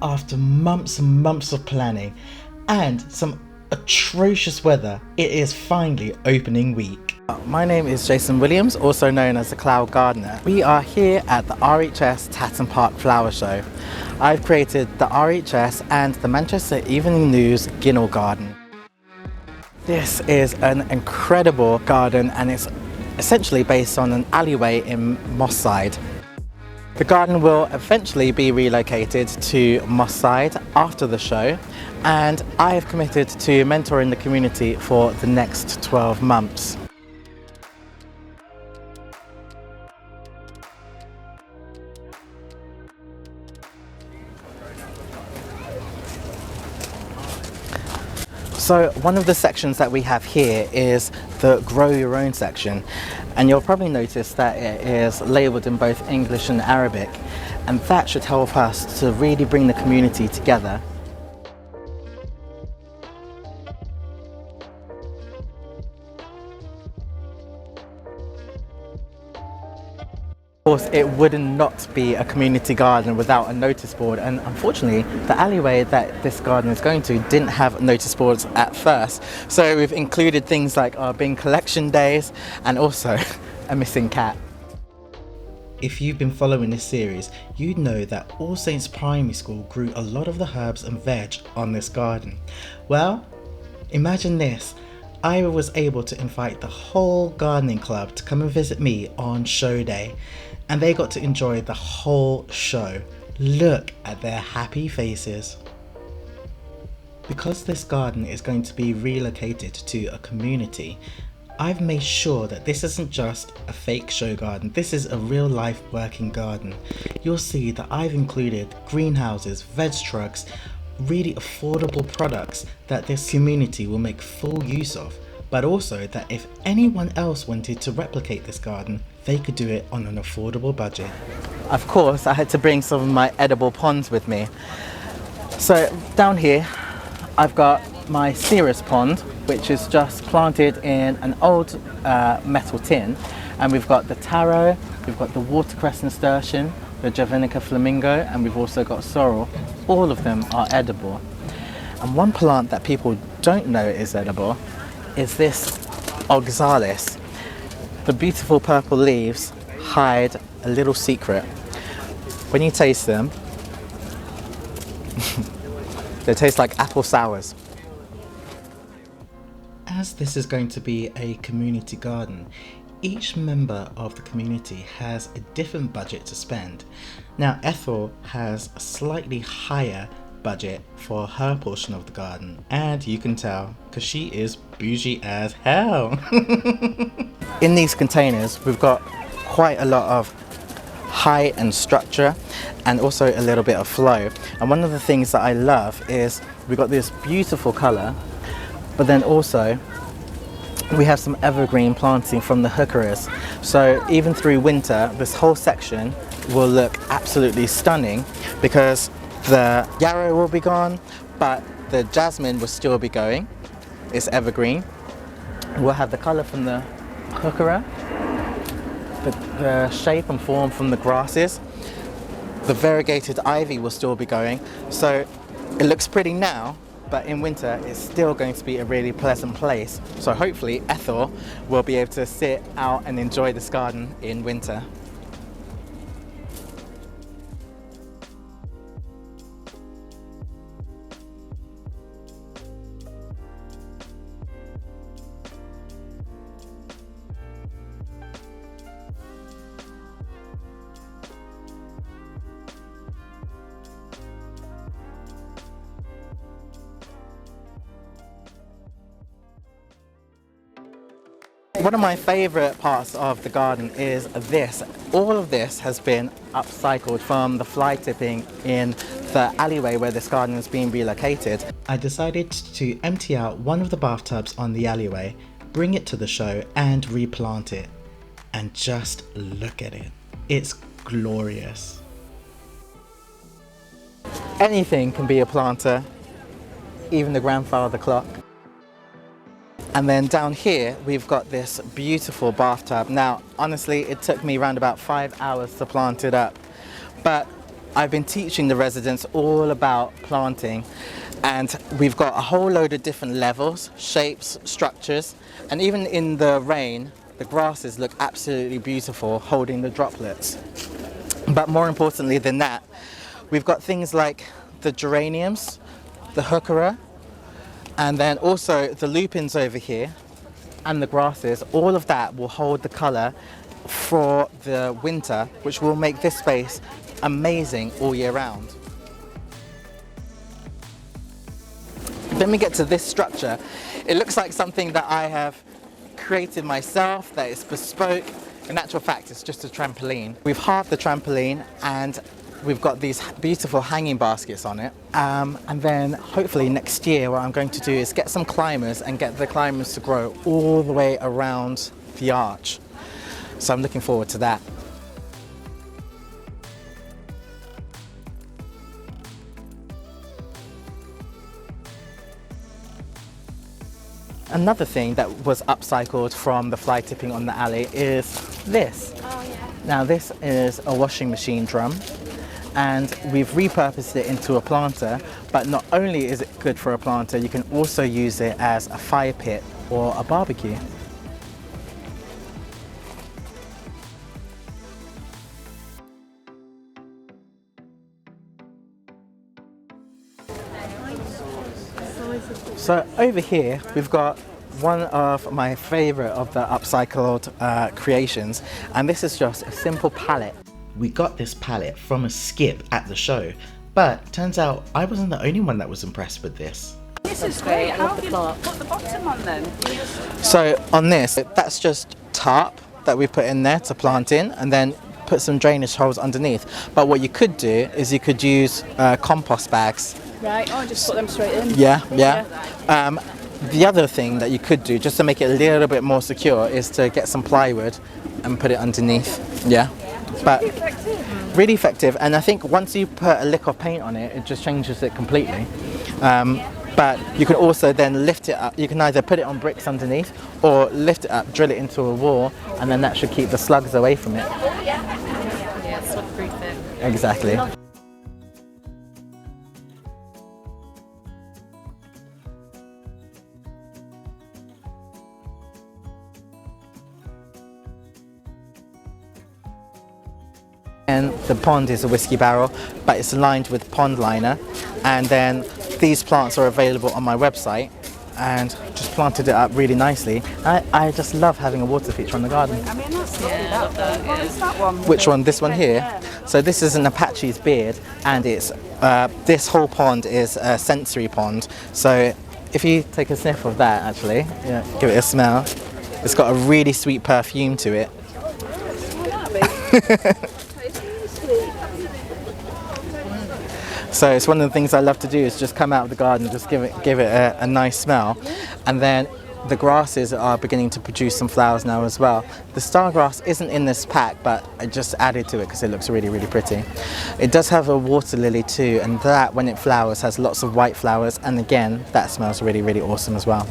After months and months of planning and some atrocious weather, it is finally opening week. My name is Jason Williams, also known as the Cloud Gardener. We are here at the RHS Tatton Park Flower Show. I've created the RHS and the Manchester Evening News Ginnel Garden. This is an incredible garden and it's essentially based on an alleyway in Moss Side. The garden will eventually be relocated to Moss Side after the show, and I have committed to mentoring the community for the next 12 months. So one of the sections that we have here is the Grow Your Own section, and you'll probably notice that it is labelled in both English and Arabic, and that should help us to really bring the community together. Of course, it would not be a community garden without a notice board, and unfortunately the alleyway that this garden is going to didn't have notice boards at first, so we've included things like our bin collection days and also a missing cat. If you've been following this series, you'd know that All Saints Primary School grew a lot of the herbs and veg on this garden. Well, imagine this. I was able to invite the whole gardening club to come and visit me on show day, and they got to enjoy the whole show. Look at their happy faces. Because this garden is going to be relocated to a community, I've made sure that this isn't just a fake show garden, this is a real life working garden. You'll see that I've included greenhouses, veg trucks, really affordable products that this community will make full use of, but also that if anyone else wanted to replicate this garden, they could do it on an affordable budget. Of course, I had to bring some of my edible ponds with me. So down here, I've got my Cirrus pond, which is just planted in an old metal tin, and we've got the taro, we've got the watercress nasturtium, the Javanica flamingo, and we've also got sorrel. All of them are edible. And one plant that people don't know is edible is this oxalis. The beautiful purple leaves hide a little secret. When you taste them, they taste like apple sours. As this is going to be a community garden, each member of the community has a different budget to spend. Now Ethel has a slightly higher budget for her portion of the garden, and you can tell because she is bougie as hell. In these containers we've got quite a lot of height and structure and also a little bit of flow, and one of the things that I love is we've got this beautiful colour, but then also we have some evergreen planting from the Enquiries, so even through winter this whole section will look absolutely stunning because the yarrow will be gone, but the jasmine will still be going. It's evergreen. We'll have the colour from the heuchera, the shape and form from the grasses. The variegated ivy will still be going. So it looks pretty now, but in winter it's still going to be a really pleasant place. So hopefully Ethel will be able to sit out and enjoy this garden in winter. One of my favourite parts of the garden is this. All of this has been upcycled from the fly tipping in the alleyway where this garden is being relocated. I decided to empty out one of the bathtubs on the alleyway, bring it to the show and replant it. And just look at it. It's glorious. Anything can be a planter, even the grandfather clock. And then down here we've got this beautiful bathtub. Now honestly it took me around about 5 hours to plant it up, but I've been teaching the residents all about planting, and we've got a whole load of different levels, shapes, structures, and even in the rain, the grasses look absolutely beautiful holding the droplets. But more importantly than that, we've got things like the geraniums, the heuchera, and then also the lupins over here, and the grasses. All of that will hold the colour for the winter, which will make this space amazing all year round. Then we get to this structure. It looks like something that I have created myself, that is bespoke. In actual fact, it's just a trampoline. We've halved the trampoline and we've got these beautiful hanging baskets on it. And then hopefully next year what I'm going to do is get some climbers and get the climbers to grow all the way around the arch. So I'm looking forward to that. Another thing that was upcycled from the fly tipping on the alley is this. Oh, yeah. Now this is a washing machine drum, and we've repurposed it into a planter, but not only is it good for a planter, you can also use it as a fire pit or a barbecue. So over here we've got one of my favourite of the upcycled creations, and this is just a simple pallet. We got this pallet from a skip at the show, but turns out I wasn't the only one that was impressed with this. This is great. How have you put the bottom on then? So on this, that's just tarp that we put in there to plant in, and then put some drainage holes underneath. But what you could do is you could use compost bags. Right, oh, just put them straight in. Yeah. The other thing that you could do, just to make it a little bit more secure, is to get some plywood and put it underneath. Yeah. But really effective, and I think once you put a lick of paint on it, it just changes it completely. But you can also then lift it up. You can either put it on bricks underneath or lift it up, drill it into a wall, and then that should keep the slugs away from it. Yeah, slug-proof it. Exactly. And the pond is a whiskey barrel, but it's lined with pond liner, and then these plants are available on my website, and just planted it up really nicely. I just love having a water feature on the garden. I mean, that's what is that one? Which one? This one here? So this is an Apache's beard, and it's this whole pond is a sensory pond. So if you take a sniff of that, actually, give it a smell, it's got a really sweet perfume to it. So it's one of the things I love to do, is just come out of the garden, just give it a nice smell. And then the grasses are beginning to produce some flowers now as well. The stargrass isn't in this pack, but I just added to it because it looks really, really pretty. It does have a water lily too, and that, when it flowers, has lots of white flowers, and again, that smells really, really awesome as well.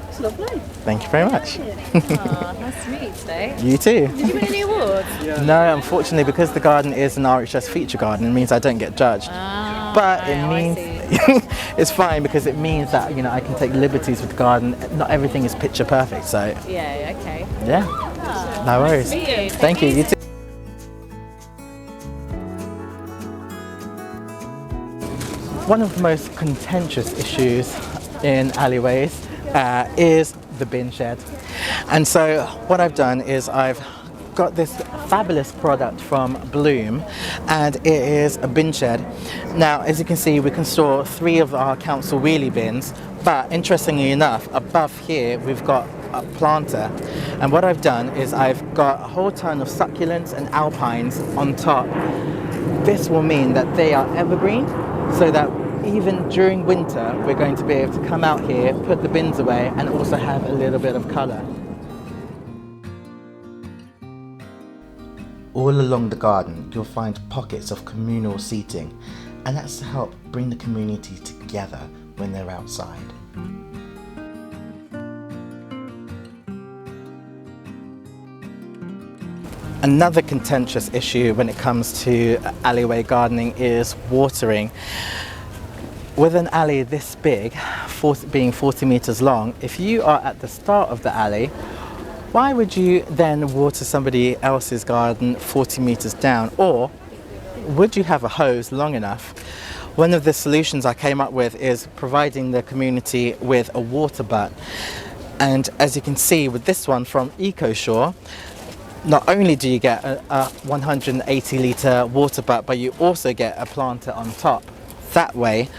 It's lovely. Thank you very much. Oh, nice to meet you today. You too. Did you win any awards? No, unfortunately, because the garden is an RHS feature garden, it means I don't get judged. But it means it's fine, because it means that, you know, I can take liberties with the garden. Not everything is picture perfect, so Yeah, okay. yeah, no worries. Nice to meet you. Thank you. You too. One of the most contentious issues in alleyways is the bin shed. And so what I've done is I've got this fabulous product from Bloom, and it is a bin shed. Now, as you can see, we can store 3 of our council wheelie bins, but interestingly enough, above here we've got a planter. And what I've done is I've got a whole ton of succulents and alpines on top. This will mean that they are evergreen, so that even during winter we're going to be able to come out here, put the bins away, and also have a little bit of colour. All along the garden you'll find pockets of communal seating, and that's to help bring the community together when they're outside. Another contentious issue when it comes to alleyway gardening is watering. With an alley this big, being 40 meters long, if you are at the start of the alley, why would you then water somebody else's garden 40 meters down? Or would you have a hose long enough? One of the solutions I came up with is providing the community with a water butt. And as you can see with this one from EcoShore, not only do you get a 180 litre water butt, but you also get a planter on top. That way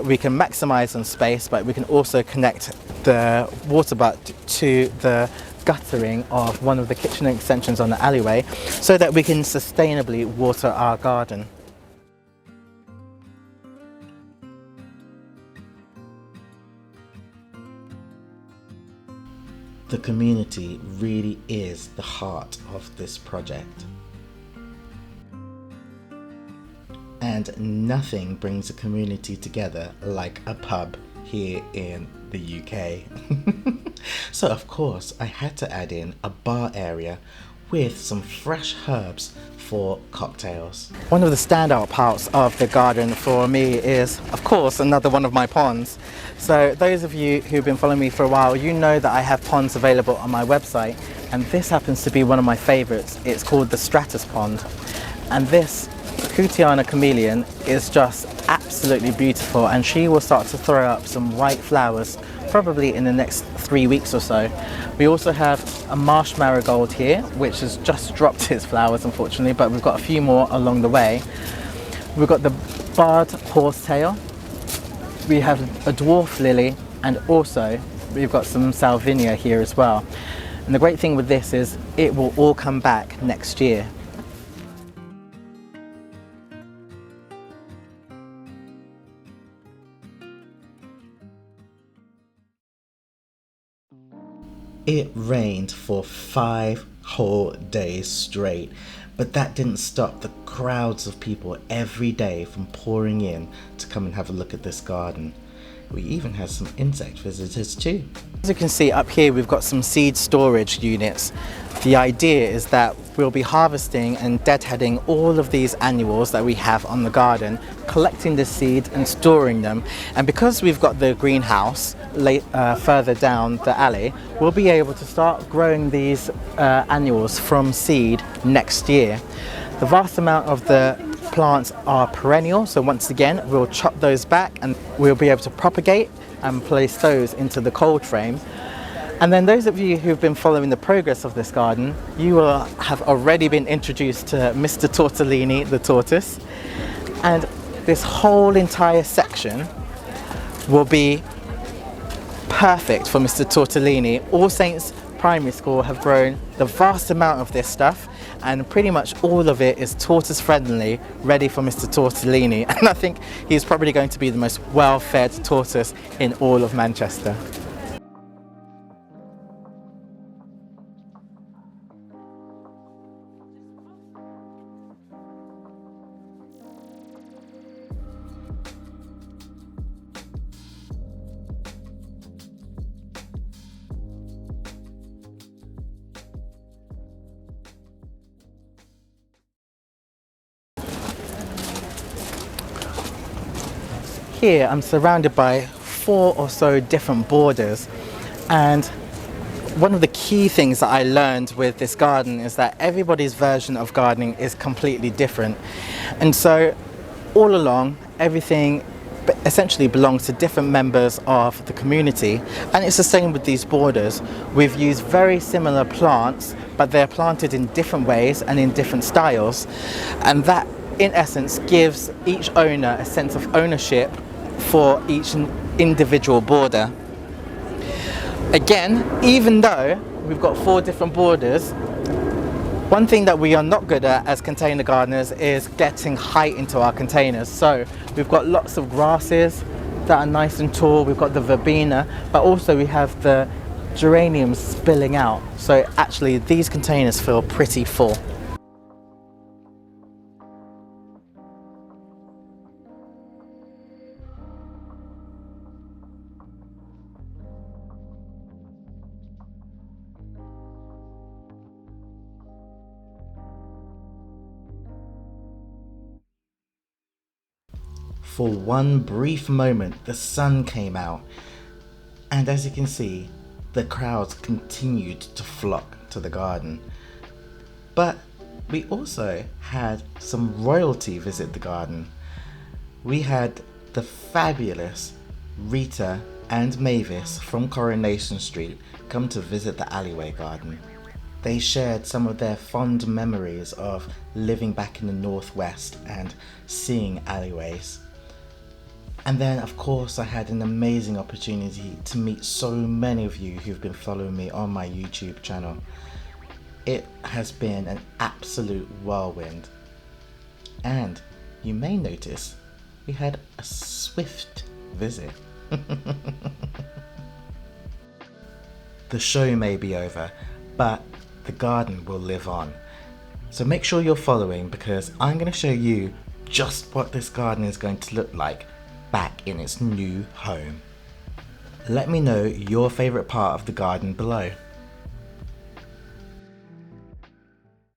we can maximize on space, but we can also connect the water butt to the guttering of one of the kitchen extensions on the alleyway so that we can sustainably water our garden. The community really is the heart of this project. And nothing brings a community together like a pub here in the UK. So of course I had to add in a bar area with some fresh herbs for cocktails. One of the standout parts of the garden for me is, of course, another one of my ponds. So those of you who've been following me for a while, you know that I have ponds available on my website, and this happens to be one of my favorites. It's called the Stratus Pond, and this Cutiana chameleon is just absolutely beautiful, and she will start to throw up some white flowers probably in the next 3 weeks or so. We also have a marsh marigold here, which has just dropped its flowers unfortunately, but we've got a few more along the way. We've got the barred horsetail, we have a dwarf lily, and also we've got some salvinia here as well. And the great thing with this is it will all come back next year. It rained for 5 whole days straight, but that didn't stop the crowds of people every day from pouring in to come and have a look at this garden. We even had some insect visitors too. As you can see up here, we've got some seed storage units. The idea is that we'll be harvesting and deadheading all of these annuals that we have on the garden, collecting the seed and storing them. And because we've got the greenhouse further down the alley, we'll be able to start growing these annuals from seed next year. The vast amount of the plants are perennial, so once again we'll chop those back and we'll be able to propagate and place those into the cold frame. And then those of you who've been following the progress of this garden, you will have already been introduced to Mr. Tortellini, the tortoise, and this whole entire section will be perfect for Mr. Tortellini. All Saints Primary School have grown the vast amount of this stuff, and pretty much all of it is tortoise friendly, ready for Mr. Tortellini, and I think he's probably going to be the most well-fed tortoise in all of Manchester. Here I'm surrounded by 4 or so different borders, and one of the key things that I learned with this garden is that everybody's version of gardening is completely different, and so all along everything essentially belongs to different members of the community, and it's the same with these borders. We've used very similar plants, but they're planted in different ways and in different styles, and that in essence gives each owner a sense of ownership for each individual border. Again, even though we've got 4 different borders, one thing that we are not good at as container gardeners is getting height into our containers. So we've got lots of grasses that are nice and tall, we've got the verbena, but also we have the geraniums spilling out. So actually these containers feel pretty full. for one brief moment, the sun came out, and as you can see, the crowds continued to flock to the garden. But we also had some royalty visit the garden. We had the fabulous Rita and Mavis from Coronation Street come to visit the Alleyway garden. They shared some of their fond memories of living back in the Northwest and seeing alleyways. And then, of course, I had an amazing opportunity to meet so many of you who've been following me on my YouTube channel. It has been an absolute whirlwind. And you may notice we had a swift visit. The show may be over, but the garden will live on. So make sure you're following, because I'm going to show you just what this garden is going to look like back in its new home. Let me know your favourite part of the garden below.